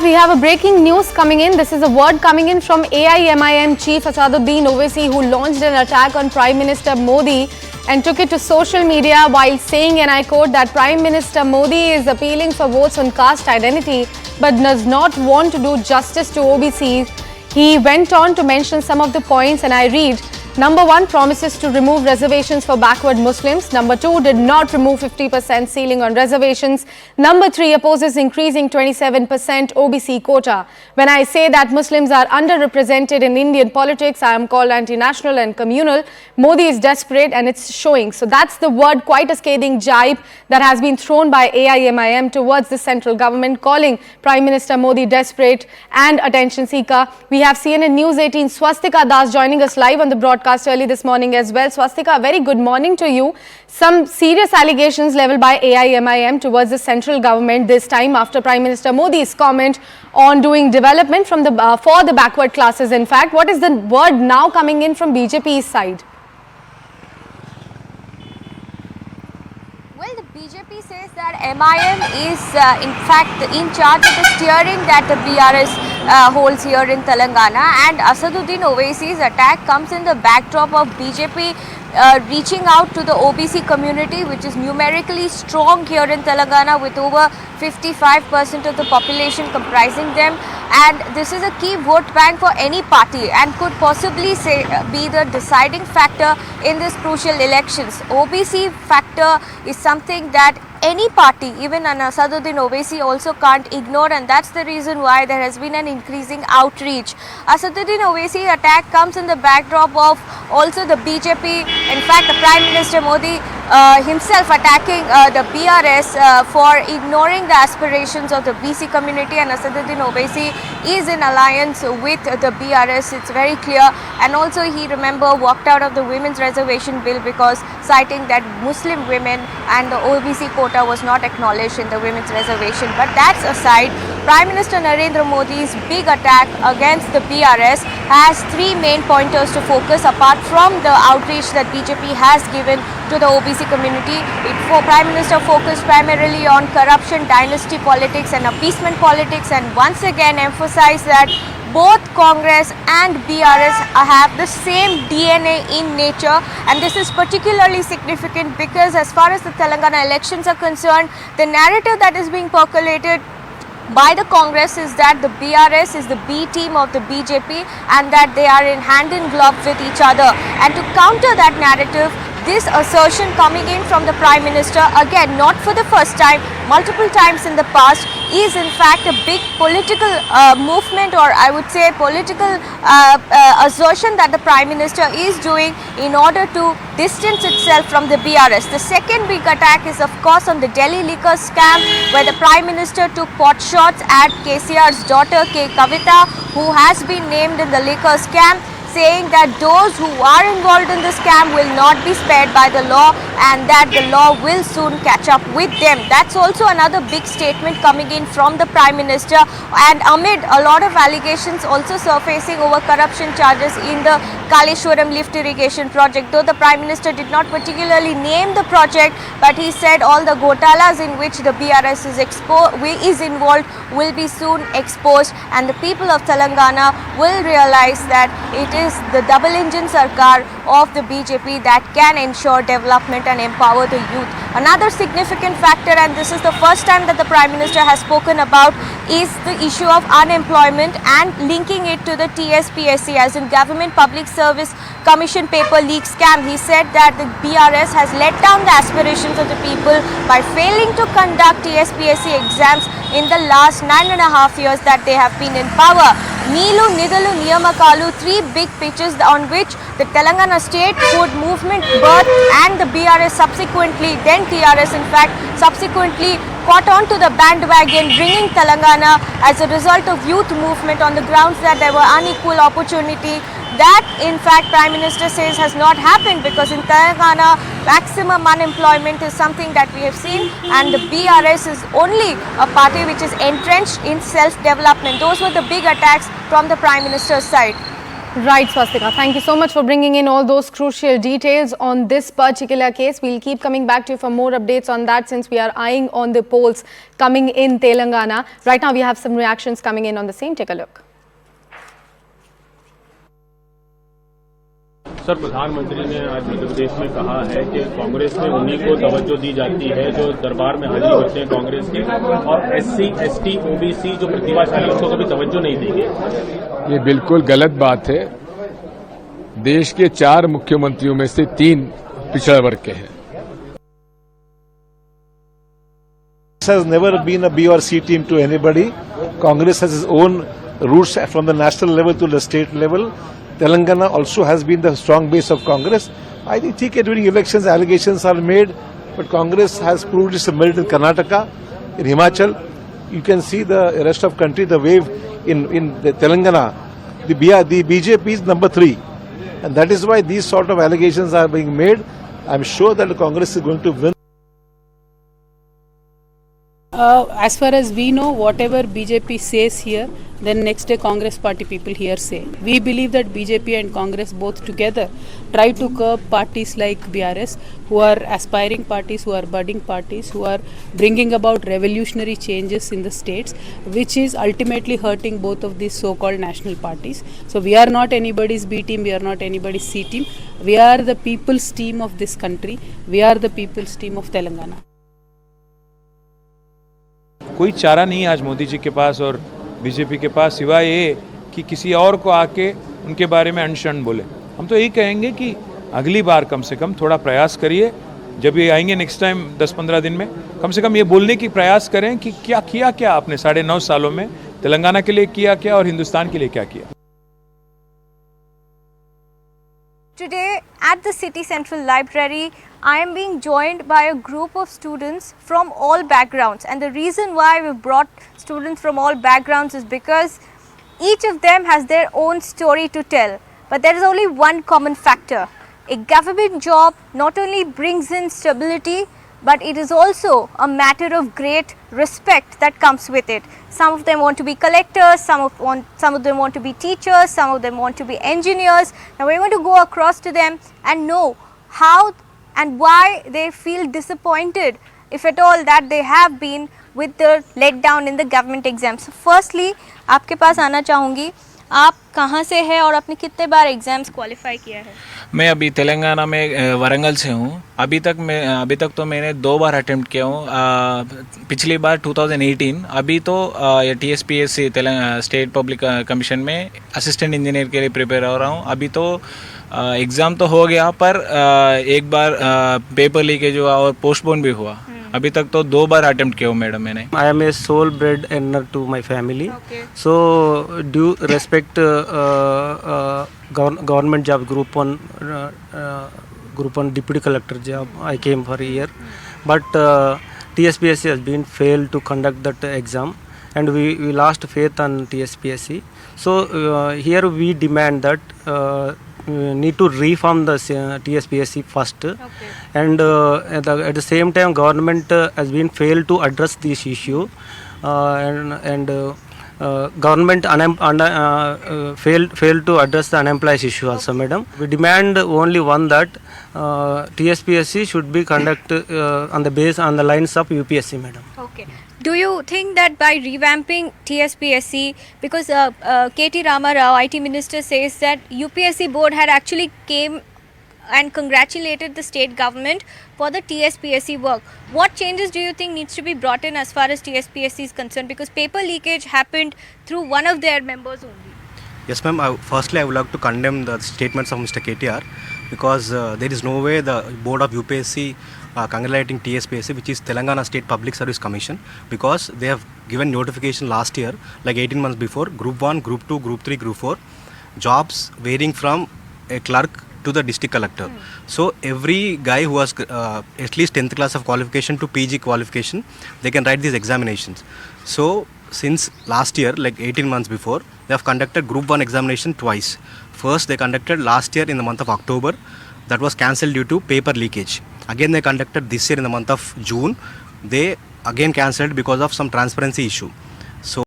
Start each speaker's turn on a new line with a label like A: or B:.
A: we have a breaking news coming in. This is a word coming in from AIMIM Chief Asaduddin Owaisi, who launched an attack on Prime Minister Modi and took it to social media while saying, and I quote, that Prime Minister Modi is appealing for votes on caste identity but does not want to do justice to OBCs. He went on to mention some of the points, and I read: Number 1, promises to remove reservations for backward Muslims. Number 2, did not remove 50% ceiling on reservations. Number 3, opposes increasing 27% OBC quota. When I say that Muslims are underrepresented in Indian politics, I am called anti-national and communal. Modi is desperate and it's showing. So that's the word, quite a scathing jibe that has been thrown by AIMIM towards the central government, calling Prime Minister Modi desperate and attention seeker. We have CNN News 18 Swastika Das joining us live on the broadcast early this morning as well. Swastika, a very good morning to you. Some serious allegations leveled by AIMIM towards the central government, this time after Prime Minister Modi's comment on doing development from for the backward classes. In fact, what is the word now coming in from BJP's side?
B: Well, the BJP says that MIM is in fact in charge of the steering that the BRS holds here in Telangana, and Asaduddin Owaisi's attack comes in the backdrop of BJP reaching out to the OBC community, which is numerically strong here in Telangana with over 55% of the population comprising them, and this is a key vote bank for any party and could possibly be the deciding factor in this crucial elections. OBC factor is something that any party, even an Asaduddin Owaisi, also can't ignore, and that's the reason why there has been an increasing outreach. Asaduddin Owaisi attack comes in the backdrop of also the BJP, in fact the Prime Minister Modi himself attacking the BRS for ignoring the aspirations of the BC community, and Asaduddin Owaisi is in alliance with the BRS, it's very clear. And also he, remember, walked out of the women's reservation bill because citing that Muslim women and the OBC quota was not acknowledged in the women's reservation. But that's aside, Prime Minister Narendra Modi's big attack against the BRS has three main pointers to focus apart from the outreach that BJP has given to the OBC community. Prime Minister focused primarily on corruption, dynasty politics and appeasement politics, and once again emphasized that both Congress and BRS have the same DNA in nature, and this is particularly significant because as far as the Telangana elections are concerned, the narrative that is being percolated by the Congress is that the BRS is the B team of the BJP and that they are in hand in glove with each other. And to counter that narrative, this assertion coming in from the Prime Minister, again not for the first time, multiple times in the past, is in fact a big political movement, or I would say political assertion that the Prime Minister is doing in order to distance itself from the BRS. The second big attack is of course on the Delhi liquor scam, where the Prime Minister took pot shots at KCR's daughter K. Kavita, who has been named in the liquor scam, saying that those who are involved in the scam will not be spared by the law and that the law will soon catch up with them. That's also another big statement coming in from the Prime Minister, and amid a lot of allegations also surfacing over corruption charges in the Kaleshwaram lift irrigation project. Though the Prime Minister did not particularly name the project, but he said all the gotalas in which the BRS is involved will be soon exposed, and the people of Telangana will realize that it is the double engine sarkar of the BJP that can ensure development and empower the youth. Another significant factor, and this is the first time that the Prime Minister has spoken about, is the issue of unemployment and linking it to the TSPSC, as in Government Public Service Commission paper leak scam. He said that the BRS has let down the aspirations of the people by failing to conduct TSPSC exams in the last 9.5 years that they have been in power. Neelu, Nidalu, Niyamakalu, three big pitches on which the Telangana State Food Movement birthed, and the BRS subsequently, then TRS in fact, subsequently caught on to the bandwagon, bringing Telangana as a result of youth movement on the grounds that there were unequal opportunity. That in fact Prime Minister says has not happened, because in Telangana maximum unemployment is something that we have seen, and the BRS is only a party which is entrenched in self-development. Those were the big attacks from the Prime Minister's side.
A: Right, Swastika. Thank you so much for bringing in all those crucial details on this particular case. We'll keep coming back to you for more updates on that since we are eyeing on the polls coming in Telangana. Right now, we have some reactions coming in on the same. Take a look.
C: Sir, प्रधानमंत्री ने आज मध्य प्रदेश में कहा है कि कांग्रेस में उन्हीं को तवज्जो दी जाती है जो दरबार में हाजिर होते हैं कांग्रेस के, और एससी, एसटी, ओबीसी जो प्रतिभाशाली उसको कभी तवज्जो नहीं देंगे।
D: ये बिल्कुल गलत बात है। देश के 4 मुख्यमंत्रियों में से 3 पिछड़ा वर्ग के हैं।
E: Has never been a B or C team to anybody. Congress has its own roots from the national level to the state level. Telangana also has been the strong base of Congress. I think during elections allegations are made, but Congress has proved its merit in Karnataka, in Himachal. You can see the rest of country, the wave in the Telangana. The BJP is number 3, and that is why these sort of allegations are being made. I'm sure that the Congress is going to win.
F: As far as we know, whatever BJP says here, then next day Congress party people here say. We believe that BJP and Congress both together try to curb parties like BRS, who are aspiring parties, who are budding parties, who are bringing about revolutionary changes in the states, which is ultimately hurting both of these so-called national parties. So we are not anybody's B team, we are not anybody's C team. We are the people's team of this country. We are the people's team of Telangana.
G: कोई चारा नहीं है आज मोदी जी के पास और BJP के पास, सिवाय ये कि किसी और को आके उनके बारे में अनशन बोले। हम तो यही कहेंगे कि अगली बार कम से कम थोड़ा प्रयास करिए, जब ये आएंगे नेक्स्ट टाइम 10-15 दिन में, कम से कम ये बोलने की प्रयास करें कि क्या किया क्या आपने 9.5 सालों में, तेलंगाना के लिए किया क्या और हिंदुस्तान के लिए क्या किया।
B: Today at the City Central Library, I am being joined by a group of students from all backgrounds, and the reason why we brought students from all backgrounds is because each of them has their own story to tell, but there is only one common factor. A government job not only brings in stability, but it is also a matter of great respect that comes with it. Some of them want to be collectors, some of them want to be teachers, some of them want to be engineers. Now we are going to go across to them and know how and why they feel disappointed, if at all that they have been, with the letdown in the government exams. So firstly, आपके पास आना चाहूँगी, आप कहाँ से हैं और आपने कितने बार एग्जाम्स क्वालिफाई किया है?
H: मैं अभी तेलंगाना में वरंगल से हूँ। अभी तक तो मैंने 2 बार अटेम्प्ट किया हूँ। पिछली बार 2018, अभी तो TSPSC स्टेट पब्लिक कमीशन में असिस्टेंट इंजीनियर के लिए प्रिपेयर हो रहा हूँ। अभी तो एग्ज़ाम तो हो गया, पर एक बार पेपर लीकेज हुआ और पोस्टपोन भी हुआ। अभी तक तो 2 बार अटेम्प्ट किया हूँ मैडम मैंने।
I: I am a sole bread earner to my family. Okay. So due respect government job group 1 deputy collector job, I came for a year, but TSPSC has been failed to conduct that exam, and we lost faith on TSPSC. So here we demand that need to reform the TSPSC first. Okay. And at the same time government has been failed to address this issue, and government failed to address the unemployed issue also. Okay. Madam, we demand only one, that TSPSC should be conducted on the lines of UPSC, madam. Okay.
B: Do you think that by revamping TSPSC, because KT Rama Rao, IT Minister, says that UPSC board had actually came and congratulated the state government for the TSPSC work. What changes do you think needs to be brought in as far as TSPSC is concerned? Because paper leakage happened through one of their members only.
J: Yes, ma'am. Firstly, I would like to condemn the statements of Mr. KTR, because there is no way the board of UPSC congratulating TSPSC, which is Telangana State Public Service Commission, because they have given notification last year, like 18 months before, Group 1, Group 2, Group 3, Group 4, jobs varying from a clerk to the district collector. So every guy who has at least 10th class of qualification to PG qualification, they can write these examinations. So since last year, like 18 months before, they have conducted Group 1 examination twice. First they conducted last year in the month of October. That was cancelled due to paper leakage. Again they conducted this year in the month of June. They again cancelled because of some transparency issue. So